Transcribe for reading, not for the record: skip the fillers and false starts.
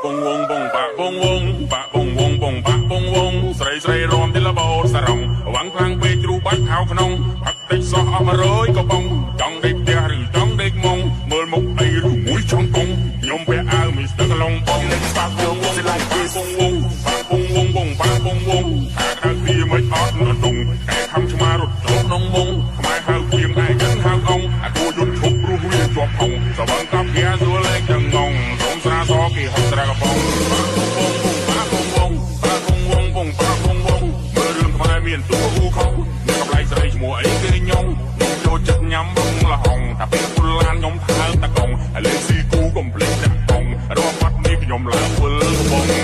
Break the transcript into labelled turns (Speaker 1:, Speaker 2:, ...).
Speaker 1: bong wong bong ba bong wong ba bong wong bong ba bong wongស្រីស្រីរំទីលបោសរងវាំងខ្លាំងពេកជ្រូបាច់ខោក្នុងផឹកតិចសោះអស់100ក៏បងចង់ដេកផ្ទះឬចង់ដេកមុងមើលមុខអីឬមួយចង់កងខ្ញុំពាក់អាវមីស្ទឹកឡុងបងលេងបាក់យកសិលាយពីបងវងបាក់បងវងបងបាក់បងវងថាក្រៅពីមិនអត់នដងតែខំឆ្មារត់ចូលក្នុងមុងខ្មែរហៅគៀងឯចឹងហៅអងអាគួយន្តឈប់ព្រោះវាជាប់ហងសវងកាប់គេសួរលេងទាំងងងសូមស្រាសគេហត់ស្រាកបងបាក់បងវងបាក់បងវងបងបាក់បងវងមើលរឿងខ្មែរមានតួហ៊ូខំមានកម្លៃស្រីឈ្មោះអីគេខ្ញុំចូលចិត្តញ៉ាំបងលហងតែពេលពុលឡានខ្ញុំថើតកងឥឡូវស៊ីគូកំភ្លេចដាក់កងរកបាត់នេះខ្ញុំឡើងវិលបង